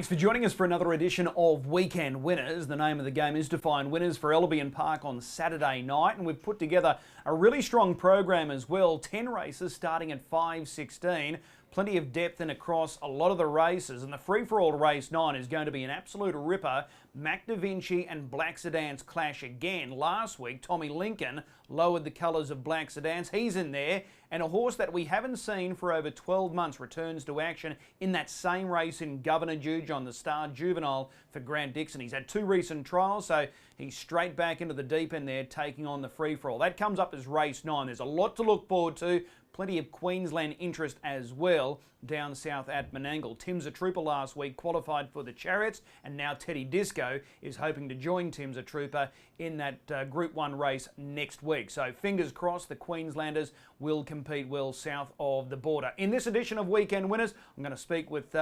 for joining us for another edition of Weekend Winners. The name of the game is to find winners for Albion Park on Saturday night, and we've put together a really strong program as well. 10 races starting at 5:16. Plenty of depth in across a lot of the races, and the free-for-all race 9 is going to be an absolute ripper. Mac Da Vinci and Black Sedans clash again. Last week, Tommy Lincoln lowered the colours of Black Sedans. He's in there, and a horse that we haven't seen for over 12 months returns to action in that same race in Governor Juge on the Star Juvenile for Grant Dixon. He's had 2 recent trials, so he's straight back into the deep end there, taking on the free-for-all. That comes up as race 9. There's a lot to look forward to. Plenty of Queensland interest as well down south at Menangle. Tim's a Trooper last week qualified for the Chariots, and now Teddy Disco is hoping to join Tim's a Trooper in that Group 1 race next week. So fingers crossed the Queenslanders will compete well south of the border. In this edition of Weekend Winners, I'm going to speak with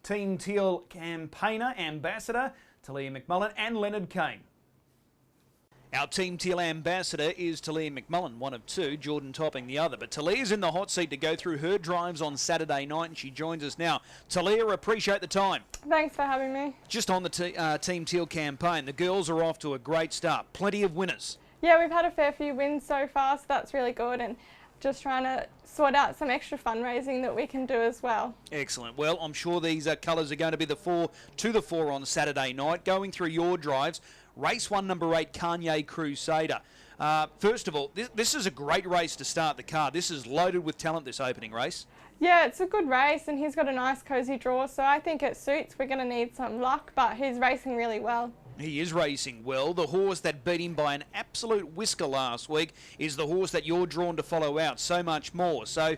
Team Teal campaigner, ambassador Taleah McMullen and Leonard Cain. Our Team Teal ambassador is Taleah McMullen, one of 2, Jordan topping the other. But Taleah's in the hot seat to go through her drives on Saturday night, and she joins us now. Taleah, appreciate the time. Thanks for having me. Just on the Team Teal campaign, the girls are off to a great start. Plenty of winners. Yeah, we've had a fair few wins so far, so that's really good, and just trying to sort out some extra fundraising that we can do as well. Excellent. Well, I'm sure these colours are going to be the 4 to the 4 on Saturday night. Going through your drives, race 1, number 8, Cain Crusader. First of all, this is a great race to start the card. This is loaded with talent, this opening race. Yeah, it's a good race, and he's got a nice cosy draw, so I think it suits. We're going to need some luck, but he's racing really well. He is racing well. The horse that beat him by an absolute whisker last week is the horse that you're drawn to follow out so much more. So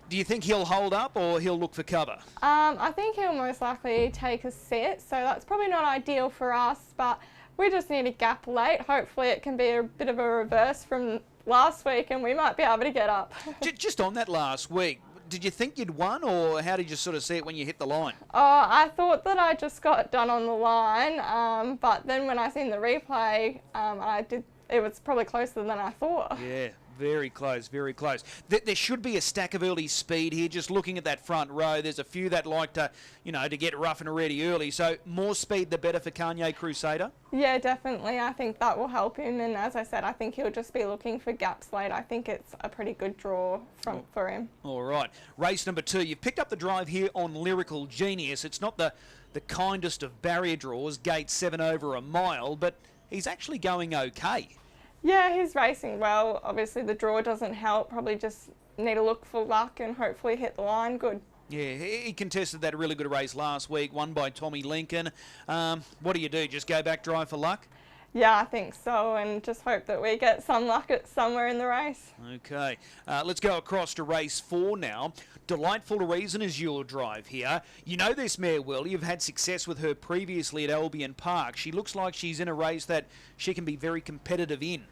do you think he'll hold up or he'll look for cover? I think he'll most likely take a sit, so that's probably not ideal for us, but we just need a gap late. Hopefully it can be a bit of a reverse from last week and we might be able to get up. Just on that last week, did you think you'd won, or how did you sort of see it when you hit the line? Oh, I thought that I just got done on the line, but then when I seen the replay, it was probably closer than I thought. Yeah, very close, very close. There should be a stack of early speed here. Just looking at that front row, there's a few that like to, to get rough and ready early. So more speed, the better for Cain Crusader? Yeah, definitely. I think that will help him. And as I said, I think he'll just be looking for gaps late. I think it's a pretty good draw for him. All right. Race number 2. You've picked up the drive here on Lyrical Genius. It's not the kindest of barrier draws, gate 7 over a mile, but he's actually going okay. Yeah, he's racing well. Obviously the draw doesn't help. Probably just need to look for luck and hopefully hit the line good. Yeah, he contested that really good race last week, won by Tommy Lincoln. What do you do? Just go back, drive for luck? Yeah, I think so, and just hope that we get some luck at somewhere in the race. Okay, let's go across to race 4 now. Delightful Reason is your drive here. You know this mare well. You've had success with her previously at Albion Park. She looks like she's in a race that she can be very competitive in.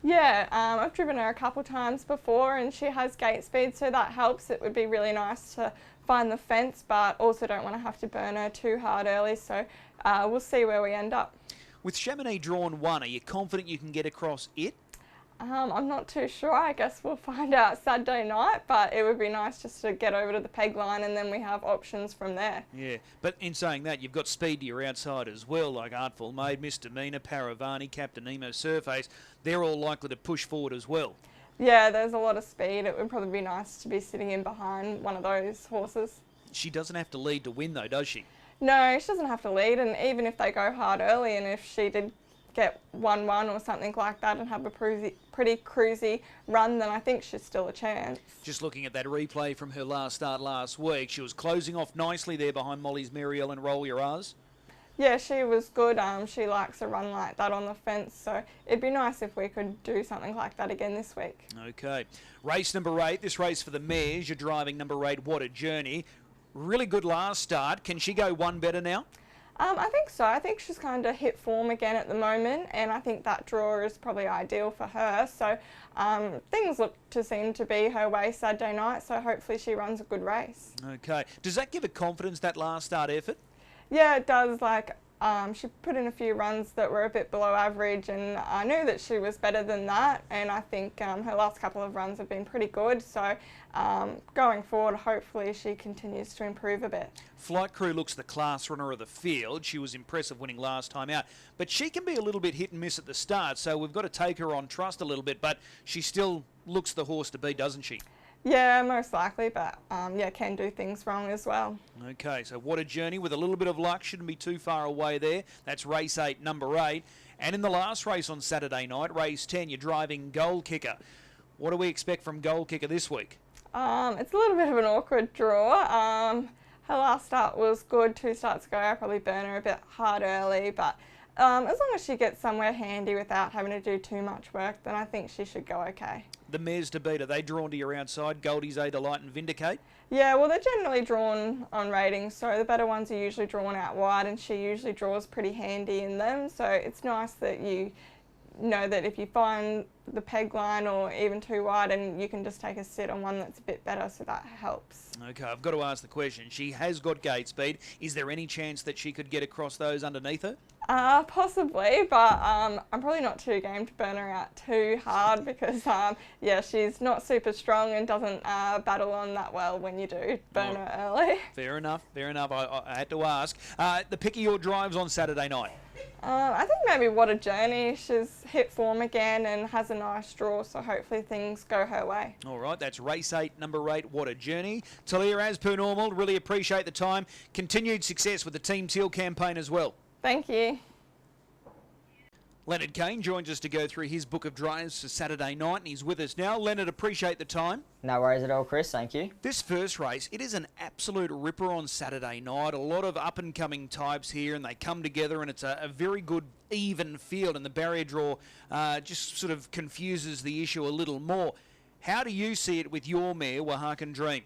Yeah, I've driven her a couple times before and she has gate speed, so that helps. It would be really nice to find the fence, but also don't want to have to burn her too hard early, so we'll see where we end up. With Chamonix drawn 1, are you confident you can get across it? I'm not too sure. I guess we'll find out Saturday night, but it would be nice just to get over to the peg line and then we have options from there. Yeah, but in saying that, you've got speed to your outside as well, like Artful Maid, Misdemeanor, Paravani, Captain Nemo, Surface. They're all likely to push forward as well. Yeah, there's a lot of speed. It would probably be nice to be sitting in behind one of those horses. She doesn't have to lead to win though, does she? No, she doesn't have to lead, and even if they go hard early and if she did get 1-1 or something like that and have a pretty cruisy run, then I think she's still a chance. Just looking at that replay from her last start last week, she was closing off nicely there behind Molly's Mary Ellen Roll Your R's. Yeah, she was good. She likes a run like that on the fence, so it'd be nice if we could do something like that again this week. Okay. Race number 8, this race for the mares, you're driving number 8, What a Journey. Really good last start. Can she go one better now? I think so. I think she's kind of hit form again at the moment, and I think that draw is probably ideal for her. So things look to seem to be her way Saturday night, so hopefully she runs a good race. Okay. Does that give her confidence, that last start effort? Yeah, it does. Like, She put in a few runs that were a bit below average, and I knew that she was better than that, and I think her last couple of runs have been pretty good, so going forward hopefully she continues to improve a bit. Flight Crew looks the class runner of the field. She was impressive winning last time out, but she can be a little bit hit and miss at the start, so we've got to take her on trust a little bit, but she still looks the horse to beat, doesn't she? Yeah, most likely, but yeah, can do things wrong as well. Okay, so What a Journey with a little bit of luck, shouldn't be too far away there. That's race 8, number 8. And in the last race on Saturday night, race 10, you're driving Goal Kicker. What do we expect from Goal Kicker this week? It's a little bit of an awkward draw. Her last start was good, 2 starts ago. I probably burn her a bit hard early, but as long as she gets somewhere handy without having to do too much work, then I think she should go okay. The mares to beat, are they drawn to your outside? Goldie's A Delight and Vindicate? Yeah, well, they're generally drawn on ratings, so the better ones are usually drawn out wide, and she usually draws pretty handy in them. So it's nice that you know that if you find the peg line or even too wide, and you can just take a sit on one that's a bit better, so that helps. Okay, I've got to ask the question. She has got gate speed. Is there any chance that she could get across those underneath her? Possibly, but I'm probably not too game to burn her out too hard because, yeah, she's not super strong and doesn't battle on that well when you do burn her early. Fair enough, fair enough. I had to ask. The pick of your drives on Saturday night? I think maybe What a Journey. She's hit form again and has a nice draw, so hopefully things go her way. All right, that's race 8, number 8, What a Journey. Taleah, as per normal, really appreciate the time. Continued success with the Team Teal campaign as well. Thank you. Leonard Cain joins us to go through his book of drives for Saturday night, and he's with us now. Leonard, appreciate the time. No worries at all, Chris. Thank you. This first race, it is an absolute ripper on Saturday night. A lot of up-and-coming types here, and they come together, and it's a very good, even field, and the barrier draw just sort of confuses the issue a little more. How do you see it with your mare, Wahakan Dream?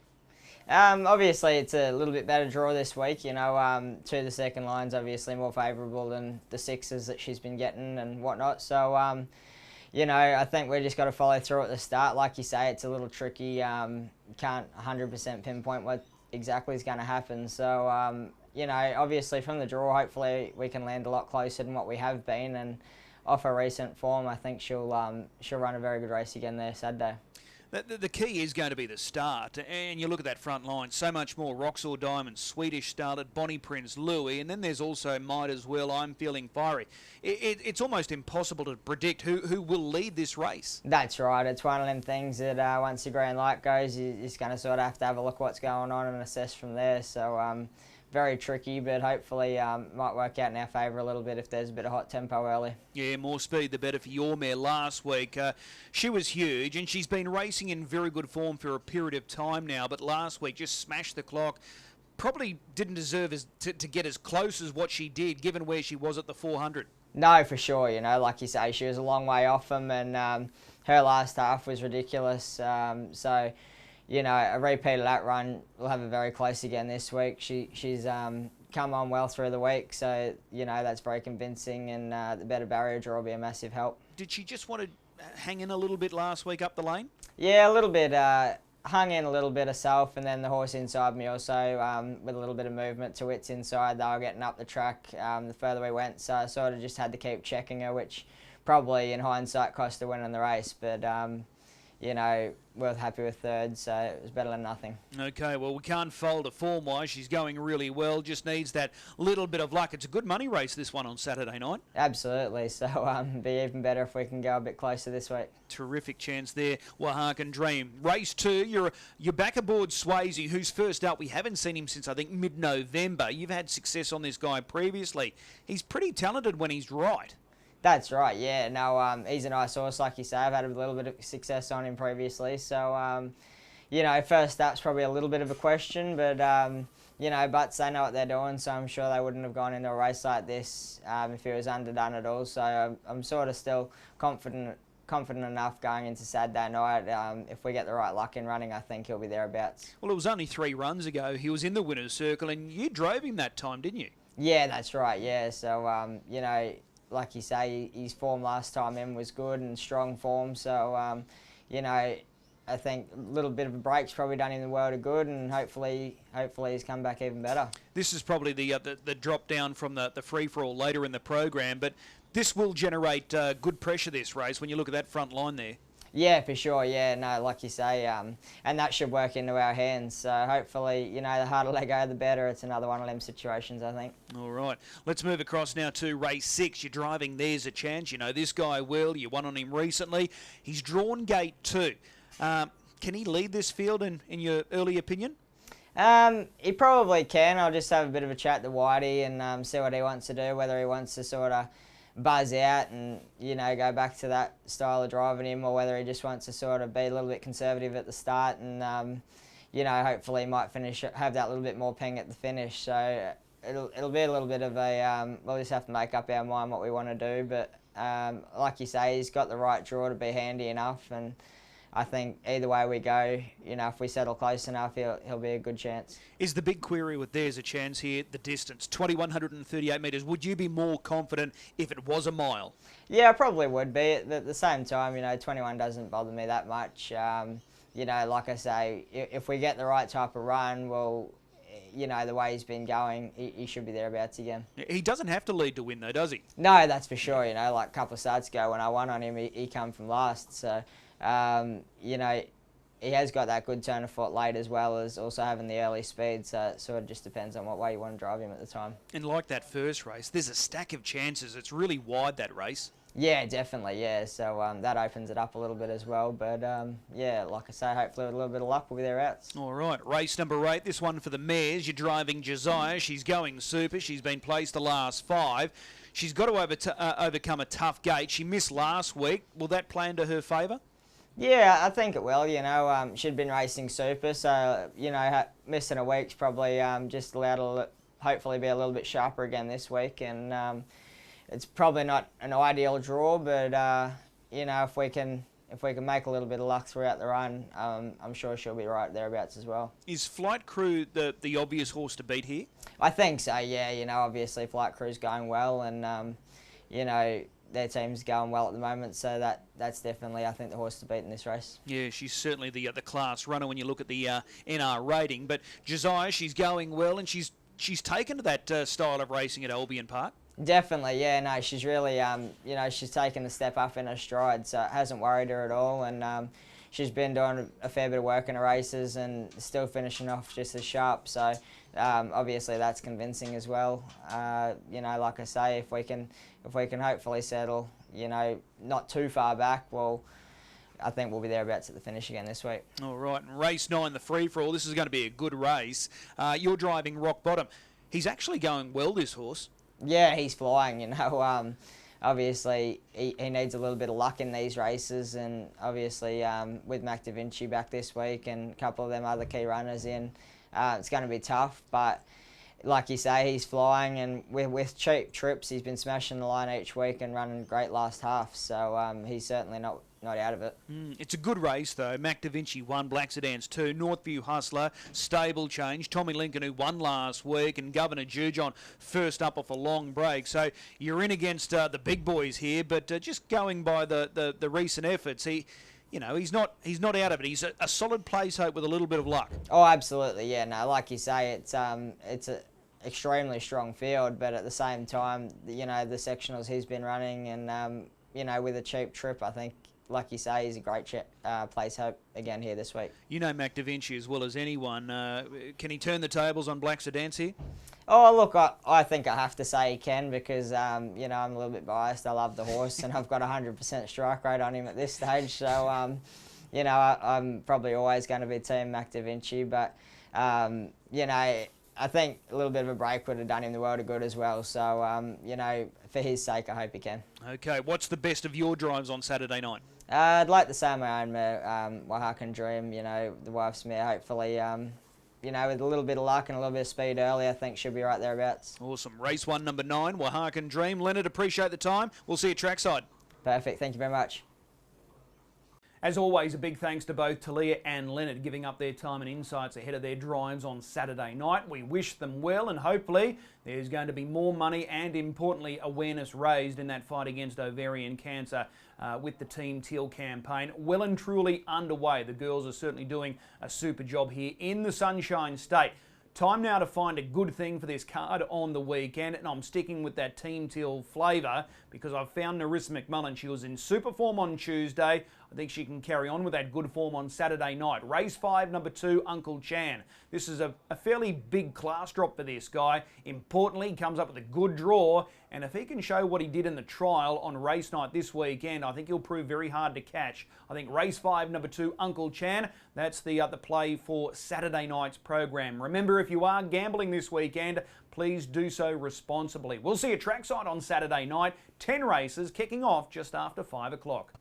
Obviously, it's a little bit better draw this week. You know, 2 of the second line's obviously more favourable than the 6s that she's been getting and whatnot. So, you know, I think we just got to follow through at the start. Like you say, it's a little tricky. Can't 100% pinpoint what exactly is going to happen. So, you know, obviously from the draw, hopefully we can land a lot closer than what we have been. And off her recent form, I think she'll run a very good race again there Saturday. The key is going to be the start, and you look at that front line, so much more Roxor Diamond, Swedish Starlet, Bonnie Prince, Louis, and then there's also Might As Well, I'm Feeling Fiery. It's almost impossible to predict who will lead this race. That's right. It's one of them things that once the green light goes, you're just going to sort of have to have a look what's going on and assess from there. So very tricky, but hopefully might work out in our favour a little bit if there's a bit of hot tempo early. Yeah, more speed the better for your mare. Last week she was huge, and she's been racing in very good form for a period of time now, but last week just smashed the clock. Probably didn't deserve to get as close as what she did given where she was at the 400. No, for sure. You know, like you say, she was a long way off them, and her last half was ridiculous. So, you know, a repeat of that run, we'll have her very close again this week. She's come on well through the week, so, you know, that's very convincing, and the better barrier draw will be a massive help. Did she just want to hang in a little bit last week up the lane? Yeah, a little bit. Hung in a little bit herself, and then the horse inside me also, with a little bit of movement to its inside. They were getting up the track the further we went, so I sort of just had to keep checking her, which probably in hindsight cost her winning the race, but you know, we're happy with third, so it was better than nothing. Okay, well, we can't fold her form-wise. She's going really well, just needs that little bit of luck. It's a good money race, this one, on Saturday night. Absolutely, so be even better if we can go a bit closer this week. Terrific chance there, Wahakan Dream. Race 2, you're back aboard Swayze, who's first up. We haven't seen him since, I think, mid-November. You've had success on this guy previously. He's pretty talented when he's right. That's right, yeah. No, he's a nice horse, like you say. I've had a little bit of success on him previously. So, you know, first up's probably a little bit of a question, but, you know, Butts, they know what they're doing, so I'm sure they wouldn't have gone into a race like this if he was underdone at all. So I'm sort of still confident enough going into Saturday night. If we get the right luck in running, I think he'll be thereabouts. Well, it was only 3 runs ago. He was in the winner's circle, and you drove him that time, didn't you? Yeah, that's right, yeah. So, you know, like you say, his form last time in was good and strong form. So, you know, I think a little bit of a break's probably done him the world of good, and hopefully he's come back even better. This is probably the drop down from the free-for-all later in the program, but this will generate good pressure, this race, when you look at that front line there. Yeah, for sure. Yeah, no, like you say, and that should work into our hands. So hopefully, you know, the harder they go, the better. It's another one of them situations, I think. All right, let's move across now to race 6. You're driving There's a Chance. You know this guy well. You won on him recently. He's drawn gate 2. Can he lead this field in your early opinion? He probably can. I'll just have a bit of a chat to Whitey and see what he wants to do, whether he wants to sort of buzz out and, you know, go back to that style of driving him, or whether he just wants to sort of be a little bit conservative at the start and, you know, hopefully he might have that little bit more ping at the finish. So it'll be a little bit of a, we'll just have to make up our mind what we want to do. But like you say, he's got the right draw to be handy enough, and I think either way we go, you know, if we settle close enough, he'll be a good chance. Is the big query with There's a Chance here the distance, 2,138 metres? Would you be more confident if it was a mile? Yeah, I probably would be. At the same time, you know, 21 doesn't bother me that much. You know, like I say, if we get the right type of run, well, you know, the way he's been going, he should be thereabouts again. He doesn't have to lead to win though, does he? No, that's for sure. You know, like a couple of starts ago when I won on him, he come from last. So, you know, he has got that good turn of foot late as well as also having the early speed, so it sort of just depends on what way you want to drive him at the time. And like that first race, there's a stack of chances. It's really wide, that race. Yeah, definitely, yeah. So that opens it up a little bit as well. But, yeah, like I say, hopefully with a little bit of luck we'll be thereabouts. All right, race number 8, this one for the mares. You're driving Josiah. She's going super. She's been placed the last 5. She's got to overcome a tough gate. She missed last week. Will that play into her favour? Yeah, I think it will. You know, she'd been racing super, so, you know, missing a week's probably just allowed her to hopefully be a little bit sharper again this week. And it's probably not an ideal draw, but, you know, if we can make a little bit of luck throughout the run, I'm sure she'll be right thereabouts as well. Is Flight Crew the obvious horse to beat here? I think so, yeah. You know, obviously Flight Crew's going well, and, you know, their team's going well at the moment, so that's definitely, I think, the horse to beat in this race. Yeah, she's certainly the class runner when you look at the NR rating. But Josiah, she's going well, and she's taken to that style of racing at Albion Park. Definitely, yeah. No, she's really, you know, she's taken the step up in her stride, so it hasn't worried her at all. And she's been doing a fair bit of work in her races and still finishing off just as sharp. So obviously that's convincing as well. You know, like I say, if we can hopefully settle, you know, not too far back, well, I think we'll be thereabouts at the finish again this week. All right, and race 9, the free-for-all. This is going to be a good race. You're driving Rock Bottom. He's actually going well, this horse. Yeah, he's flying, you know. Obviously, he needs a little bit of luck in these races, and obviously with Mac Da Vinci back this week and a couple of them other key runners in, it's going to be tough. But like you say, he's flying, and with cheap trips, he's been smashing the line each week and running great last half. So he's certainly not out of it. It's a good race though. Mac Da Vinci won, Black Sedans 2, Northview Hustler, Stable Change, Tommy Lincoln who won last week, and Governor Jujon first up off a long break. So you're in against the big boys here, but just going by the recent efforts, you know, he's not out of it. He's a solid place hope with a little bit of luck. Oh, absolutely, yeah. No, like you say, it's a extremely strong field, but at the same time, you know, the sectionals he's been running, and you know, with a cheap trip, I think, like you say, he's a great place hope again here this week. You know Mac Da Vinci as well as anyone. Can he turn the tables on Black Sedans here? Oh, look, I think I have to say he can, because, you know, I'm a little bit biased. I love the horse, and I've got 100% strike rate on him at this stage. So, you know, I'm probably always going to be team Mac Da Vinci. But, you know, I think a little bit of a break would have done him the world of good as well. So, you know, for his sake, I hope he can. Okay, what's the best of your drives on Saturday night? I'd like to say my own mare, Wahakan Dream, you know, the wife's mare, hopefully, you know, with a little bit of luck and a little bit of speed early, I think she'll be right thereabouts. Awesome. Race 1, number 9, Wahakan Dream. Leonard, appreciate the time. We'll see you trackside. Perfect. Thank you very much. As always, a big thanks to both Taleah and Leonard giving up their time and insights ahead of their drives on Saturday night. We wish them well, and hopefully there's going to be more money and, importantly, awareness raised in that fight against ovarian cancer with the Team Teal campaign. Well and truly underway. The girls are certainly doing a super job here in the Sunshine State. Time now to find a good thing for this card on the weekend, and I'm sticking with that Team Teal flavour because I've found Narissa McMullen. She was in super form on Tuesday. I think she can carry on with that good form on Saturday night. Race 5, number 2, Uncle Chan. This is a fairly big class drop for this guy. Importantly, he comes up with a good draw, and if he can show what he did in the trial on race night this weekend, I think he'll prove very hard to catch. I think race 5, number 2, Uncle Chan, that's the play for Saturday night's program. Remember, if you are gambling this weekend, please do so responsibly. We'll see you trackside on Saturday night. 10 races kicking off just after 5 o'clock.